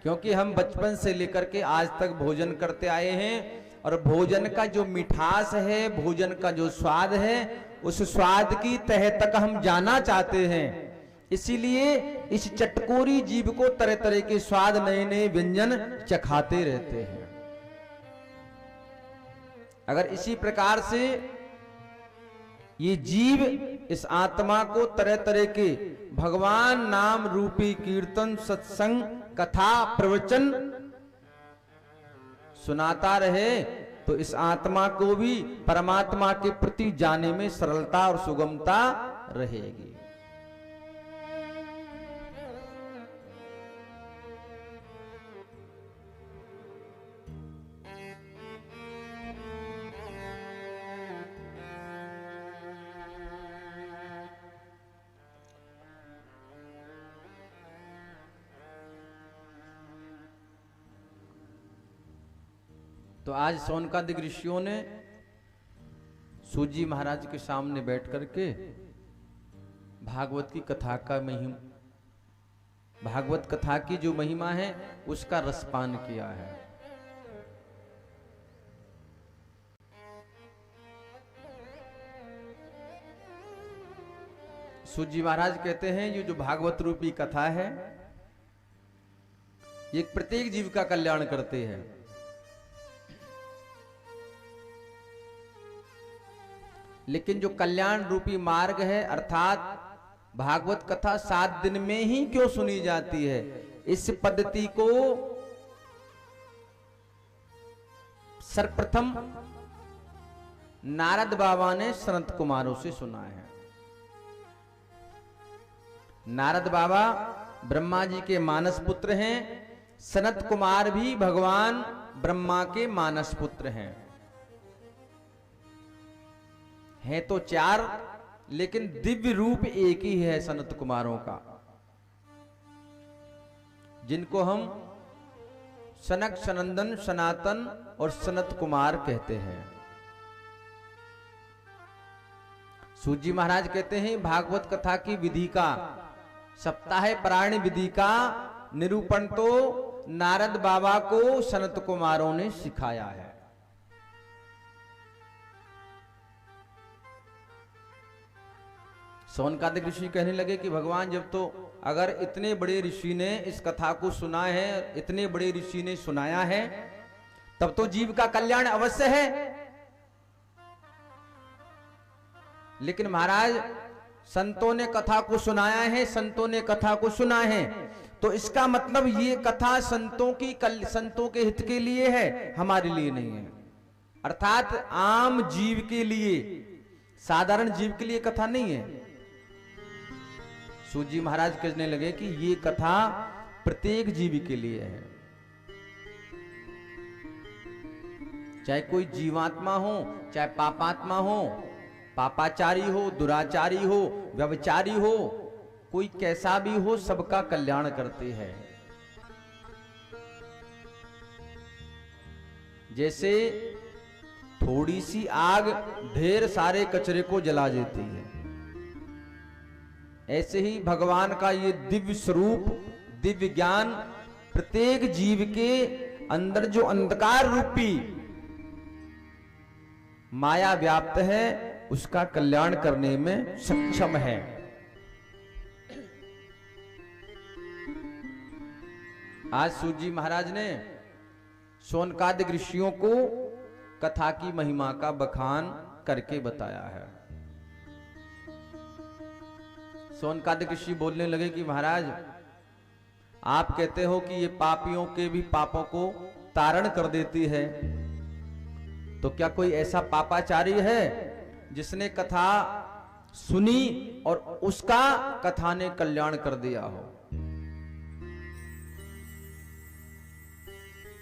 क्योंकि हम बचपन से लेकर के आज तक भोजन करते आए हैं और भोजन का जो मिठास है, भोजन का जो स्वाद है, उस स्वाद की तह तक हम जाना चाहते हैं। इसीलिए इस चटकोरी जीव को तरह तरह के स्वाद, नए नए व्यंजन चखाते रहते हैं। अगर इसी प्रकार से ये जीव इस आत्मा को तरह तरह के भगवान नाम रूपी कीर्तन, सत्संग, कथा, प्रवचन सुनाता रहे तो इस आत्मा को भी परमात्मा के प्रति जाने में सरलता और सुगमता रहेगी। तो आज सोनकादिक ऋषियों ने सूजी महाराज के सामने बैठ करके भागवत की कथा का भागवत कथा की जो महिमा है उसका रसपान किया है। सूजी महाराज कहते हैं ये जो भागवत रूपी कथा है ये प्रत्येक जीव का कल्याण करते हैं। लेकिन जो कल्याण रूपी मार्ग है अर्थात भागवत कथा 7 दिन में ही क्यों सुनी जाती है, इस पद्धति को सर्वप्रथम नारद बाबा ने सनत कुमारों से सुना है। नारद बाबा ब्रह्मा जी के मानस पुत्र हैं, सनत कुमार भी भगवान ब्रह्मा के मानस पुत्र हैं। है तो 4 लेकिन दिव्य रूप एक ही है सनत कुमारों का, जिनको हम सनक, सनंदन, सनातन और सनत कुमार कहते हैं। सूजी महाराज कहते हैं भागवत कथा की विधि का, सप्ताह पारायण विधि का निरूपण तो नारद बाबा को सनत कुमारों ने सिखाया है। सोनकादिक ऋषि कहने लगे कि भगवान जब तो अगर इतने बड़े ऋषि ने इस कथा को सुना है, इतने बड़े ऋषि ने सुनाया है, तब तो जीव का कल्याण अवश्य है। लेकिन महाराज संतों ने कथा को सुनाया है, संतों ने कथा को सुना है, तो इसका मतलब ये कथा संतों के हित के लिए है, हमारे लिए नहीं है। अर्थात आम जीव के लिए, साधारण जीव के लिए कथा नहीं है। सूजी महाराज कहने लगे कि ये कथा प्रत्येक जीव के लिए है, चाहे कोई जीवात्मा हो, चाहे पापात्मा हो, पापाचारी हो, दुराचारी हो, व्यभिचारी हो, कोई कैसा भी हो, सबका कल्याण करते हैं। जैसे थोड़ी सी आग ढेर सारे कचरे को जला देती है, ऐसे ही भगवान का ये दिव्य स्वरूप, दिव्य ज्ञान प्रत्येक जीव के अंदर जो अंधकार रूपी माया व्याप्त है उसका कल्याण करने में सक्षम है। आज सूजी महाराज ने सोनकादिक ऋषियों को कथा की महिमा का बखान करके बताया है। सोनकादिक ऋषि बोलने लगे कि महाराज आप कहते हो कि ये पापियों के भी पापों को तारण कर देती है, तो क्या कोई ऐसा पापाचारी है जिसने कथा सुनी और उसका कथा ने कल्याण कर दिया हो?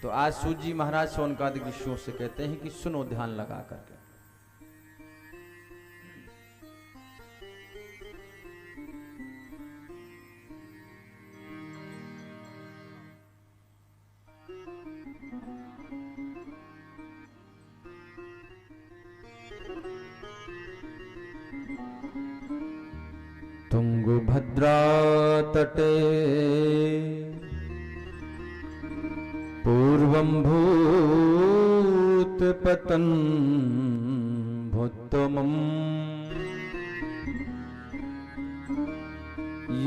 तो आज सूजी महाराज सोनकादिक ऋषियों से कहते हैं कि सुनो ध्यान लगा करके। तुंगभद्रा तटे ध्रुवं भूत पतन भूत्तमम्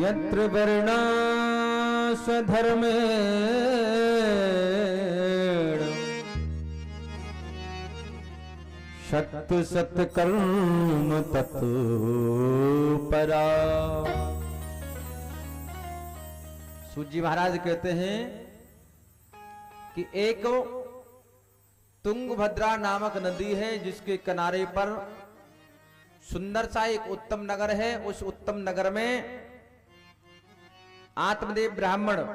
यत्र वर्णा स्वधर्मेण शत सत्कर्म तत्परा। सूजी महाराज कहते हैं कि एक तुंगभद्रा नामक नदी है जिसके किनारे पर सुंदर सा एक उत्तम नगर है। उस उत्तम नगर में आत्मदेव ब्राह्मण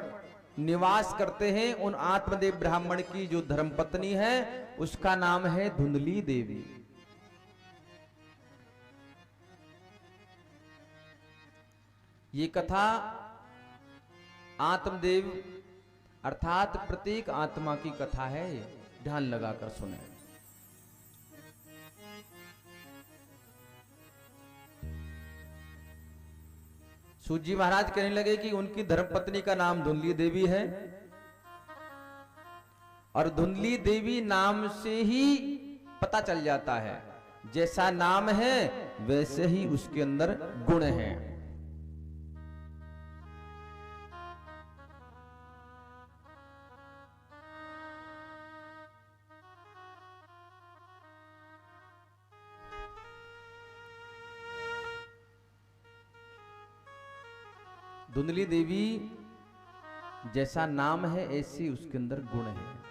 निवास करते हैं। उन आत्मदेव ब्राह्मण की जो धर्मपत्नी है उसका नाम है धुंधली देवी। ये कथा आत्मदेव अर्थात प्रत्येक आत्मा की कथा है, ध्यान लगाकर सुने। सूजी महाराज कहने लगे कि उनकी धर्मपत्नी का नाम धुंधली देवी है और धुंधली देवी नाम से ही पता चल जाता है, जैसा नाम है वैसे ही उसके अंदर गुण हैं। धुंधली देवी जैसा नाम है ऐसी उसके अंदर गुण है।